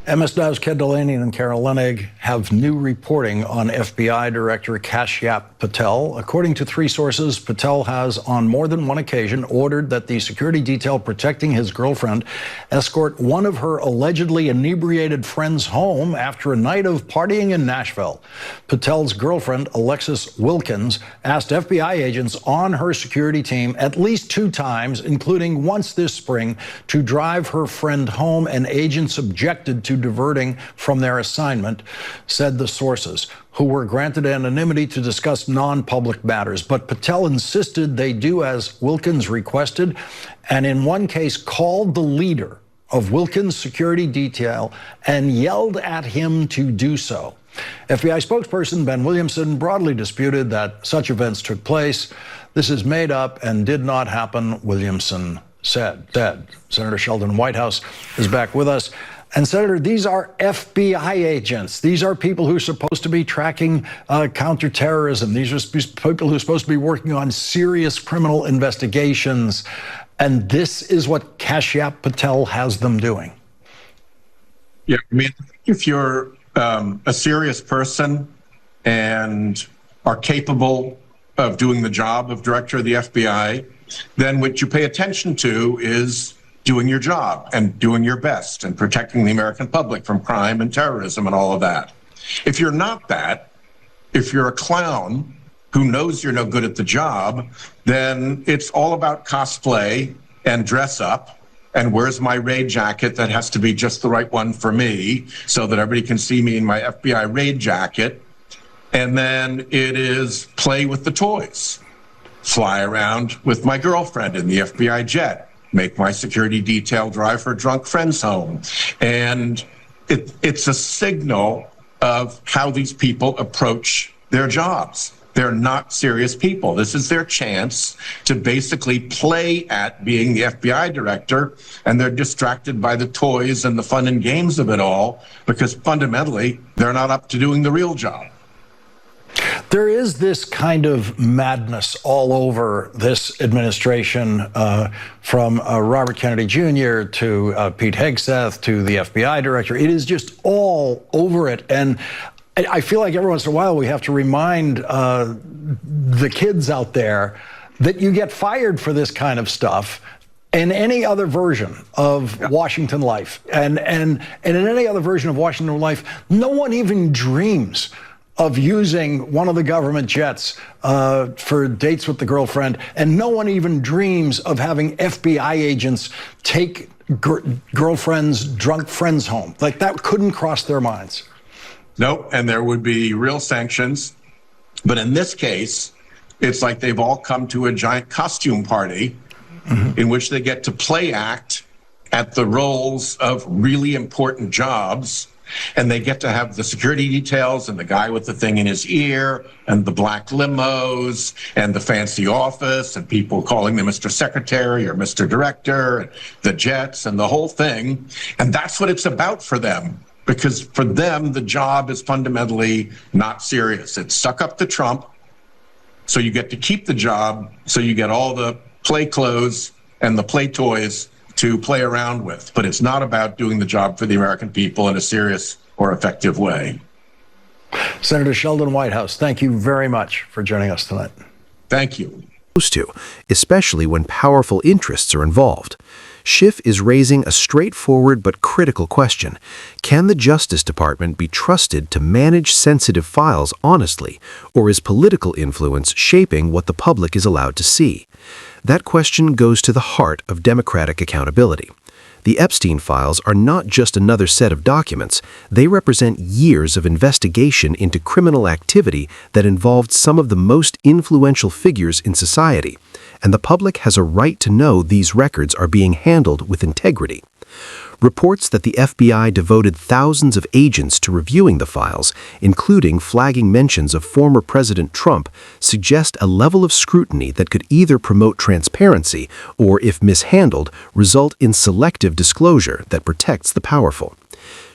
MS Dow's Ken Delaney and Carol Lenig have new reporting on FBI Director Kash Patel. According to three sources, Patel has on more than one occasion ordered that the security detail protecting his girlfriend escort one of her allegedly inebriated friends home after a night of partying in Nashville. Patel's girlfriend, Alexis Wilkins, asked FBI agents on her security team at least 2 times, including once this spring, to drive her friend home, and agents objected to diverting from their assignment, said the sources, who were granted anonymity to discuss non-public matters. But Patel insisted they do as Wilkins requested, and in one case called the leader of Wilkins' security detail and yelled at him to do so. FBI spokesperson Ben Williamson broadly disputed that such events took place. This is made up and did not happen, Williamson said. Senator Sheldon Whitehouse is back with us. And Senator, these are FBI agents. These are people who are supposed to be tracking counterterrorism. These are people who are supposed to be working on serious criminal investigations. And this is what Kash Patel has them doing. Yeah, I mean, if you're a serious person and are capable of doing the job of director of the FBI, then what you pay attention to is doing your job and doing your best and protecting the American public from crime and terrorism and all of that. If you're not that, if you're a clown who knows you're no good at the job, then it's all about cosplay and dress up and where's my raid jacket that has to be just the right one for me so that everybody can see me in my FBI raid jacket. And then it is play with the toys, fly around with my girlfriend in the FBI jet, make my security detail drive her drunk friends home. And it's a signal of how these people approach their jobs. They're not serious people. This is their chance to basically play at being the FBI director, and they're distracted by the toys and the fun and games of it all because fundamentally they're not up to doing the real job. There is this kind of madness all over this administration, from Robert Kennedy Jr. to Pete Hegseth to the FBI director. It is just all over it. And I feel like every once in a while we have to remind the kids out there that you get fired for this kind of stuff in any other version of Washington life. And in any other version of Washington life, no one even dreams of using one of the government jets for dates with the girlfriend, and no one even dreams of having FBI agents take girlfriends' drunk friends home. Like, that couldn't cross their minds. Nope, and there would be real sanctions. But in this case, it's like they've all come to a giant costume party in which they get to play act at the roles of really important jobs. And they get to have the security details and the guy with the thing in his ear and the black limos and the fancy office and people calling them Mr. Secretary or Mr. Director, and the jets and the whole thing. And that's what it's about for them, because for them, the job is fundamentally not serious. It's suck up to Trump, so you get to keep the job, so you get all the play clothes and the play toys to play around with, but it's not about doing the job for the American people in a serious or effective way. Senator Sheldon Whitehouse, thank you very much for joining us tonight. Thank you. Especially when powerful interests are involved. Schiff is raising a straightforward but critical question. Can the Justice Department be trusted to manage sensitive files honestly, or is political influence shaping what the public is allowed to see? That question goes to the heart of democratic accountability. The Epstein files are not just another set of documents. They represent years of investigation into criminal activity that involved some of the most influential figures in society, and the public has a right to know these records are being handled with integrity. Reports that the FBI devoted thousands of agents to reviewing the files, including flagging mentions of former President Trump, suggest a level of scrutiny that could either promote transparency or, if mishandled, result in selective disclosure that protects the powerful.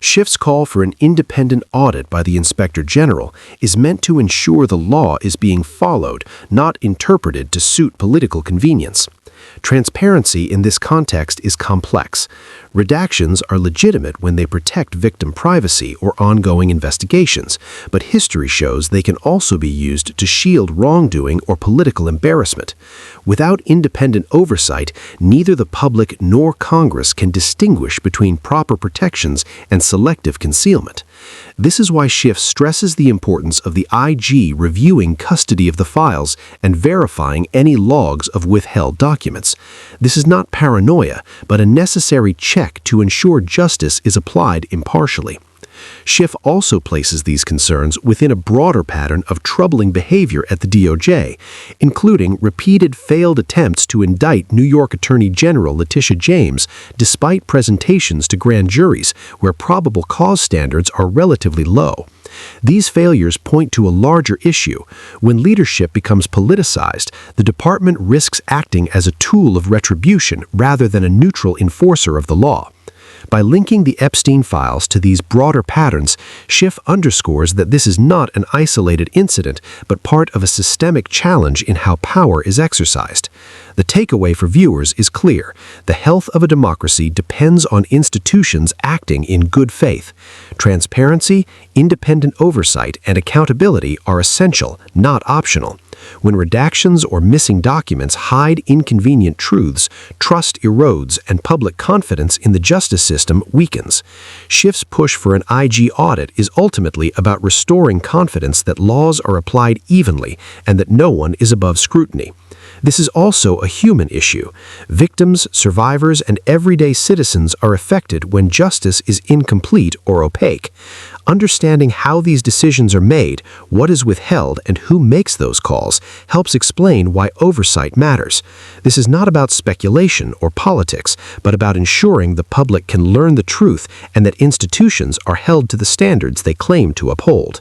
Schiff's call for an independent audit by the Inspector General is meant to ensure the law is being followed, not interpreted to suit political convenience. Transparency in this context is complex. Redactions are legitimate when they protect victim privacy or ongoing investigations, but history shows they can also be used to shield wrongdoing or political embarrassment. Without independent oversight, neither the public nor Congress can distinguish between proper protections and selective concealment. This is why Schiff stresses the importance of the IG reviewing custody of the files and verifying any logs of withheld documents. This is not paranoia, but a necessary check to ensure justice is applied impartially. Schiff also places these concerns within a broader pattern of troubling behavior at the DOJ, including repeated failed attempts to indict New York Attorney General Letitia James despite presentations to grand juries where probable cause standards are relatively low. These failures point to a larger issue. When leadership becomes politicized, the department risks acting as a tool of retribution rather than a neutral enforcer of the law. By linking the Epstein files to these broader patterns, Schiff underscores that this is not an isolated incident, but part of a systemic challenge in how power is exercised. The takeaway for viewers is clear. The health of a democracy depends on institutions acting in good faith. Transparency, independent oversight, and accountability are essential, not optional. When redactions or missing documents hide inconvenient truths, trust erodes and public confidence in the justice system weakens. Schiff's push for an IG audit is ultimately about restoring confidence that laws are applied evenly and that no one is above scrutiny. This is also a human issue. Victims, survivors, and everyday citizens are affected when justice is incomplete or opaque. Understanding how these decisions are made, what is withheld, and who makes those calls helps explain why oversight matters. This is not about speculation or politics, but about ensuring the public can learn the truth and that institutions are held to the standards they claim to uphold.